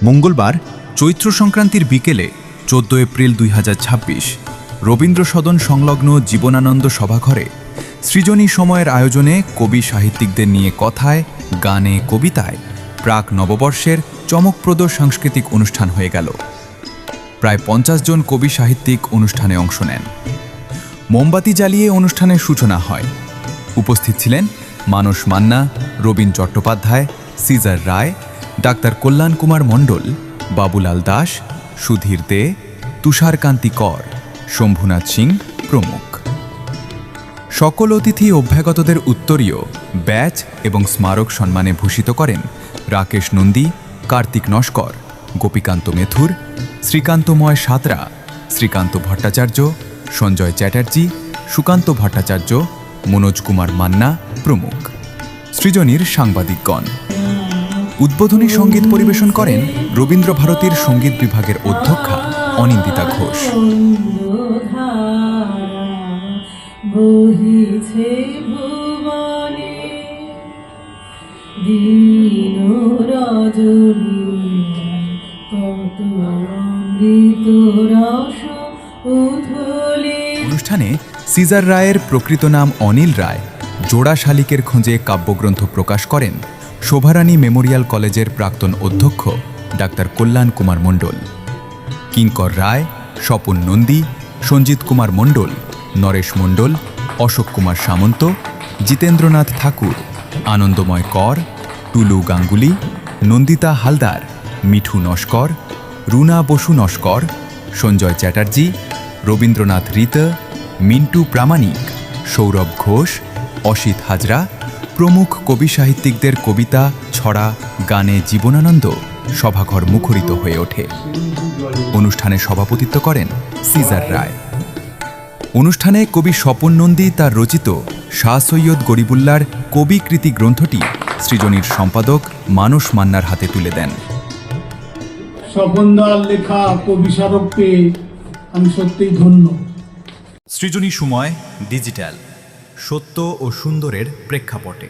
মঙ্গলবার চৈত্র সংক্রান্তির বিকেলে 14 এপ্রিল 2026 রবীন্দ্র সদন সংলগ্ন জীবনানন্দ সভাঘরে সৃজনী সময়ের আয়োজনে কবি সাহিত্যিকদের নিয়ে কথায়, গানে, কবিতায় প্রাক নববর্ষের চমকপ্রদ সাংস্কৃতিক অনুষ্ঠান হয়ে গেল। প্রায় 50 জন কবি সাহিত্যিক অনুষ্ঠানে অংশ নেন। মোমবাতি জ্বালিয়ে অনুষ্ঠানের সূচনা হয়। উপস্থিত ছিলেন মানস মান্না, রবীন চট্টোপাধ্যায়, সিজার রায়, ডাক্তার কল্যাণ কুমার মণ্ডল, বাবুলাল দাস, সুধীর দে, তুষারকান্তি কর, শম্ভুনাথ সিং প্রমুখ। সকল অতিথি অভ্যাগতদের উত্তরীয়, ব্যাচ এবং স্মারক সম্মানে ভূষিত করেন রাকেশ নন্দী, কার্তিক নস্কর, গোপীকান্ত মেথুর, শ্রীকান্তময় সাঁতরা, শ্রীকান্ত ভট্টাচার্য, সঞ্জয় চ্যাটার্জি, সুকান্ত ভট্টাচার্য, মনোজ কুমার মান্না প্রমুখ। সৃজনীর সাংবাদিকগণ। উদ্বোধনী সঙ্গীত পরিবেশন করেন রবীন্দ্র ভারতীর সঙ্গীত বিভাগের অধ্যক্ষা অনিন্দিতা ঘোষ। অনুষ্ঠানে সিজার রায়ের প্রকৃত নাম অনিল রায় জোড়া শালিকের খোঁজে কাব্যগ্রন্থ প্রকাশ করেন শোভারানী মেমোরিয়াল কলেজের প্রাক্তন অধ্যক্ষ ডাক্তার কল্যাণ কুমার মণ্ডল। কিঙ্কর রায়, স্বপন নন্দী, সঞ্জিত কুমার মণ্ডল, নরেশ মণ্ডল, অশোক কুমার সামন্ত, জিতেন্দ্রনাথ ঠাকুর, আনন্দময় কর, টুলু গাঙ্গুলি, নন্দিতা হালদার, মিঠু নস্কর, রুনা বসু নস্কর, সঞ্জয় চ্যাটার্জি, রবীন্দ্রনাথ রিত, মিন্টু প্রামাণিক, সৌরভ ঘোষ, অসিত হাজরা প্রমুখ কবি সাহিত্যিকদের কবিতা, ছড়া, গানে জীবনানন্দ সভাঘর মুখরিত হয়ে ওঠে। অনুষ্ঠানে সভাপতিত্ব করেন সিজার রায়। অনুষ্ঠানে কবি স্বপন নন্দী তার রচিত শাহ সৈয়দ গরিবুল্লাহর কবি কৃতি গ্রন্থটি সৃজনীর সম্পাদক মানস মান্নার হাতে তুলে দেন। স্বপনদার লেখা কবি স্মারক পেয়ে আমি সত্যিই ধন্য। সৃজনী সময় ডিজিটাল, সত্য ও সুন্দরের প্রেক্ষাপটে।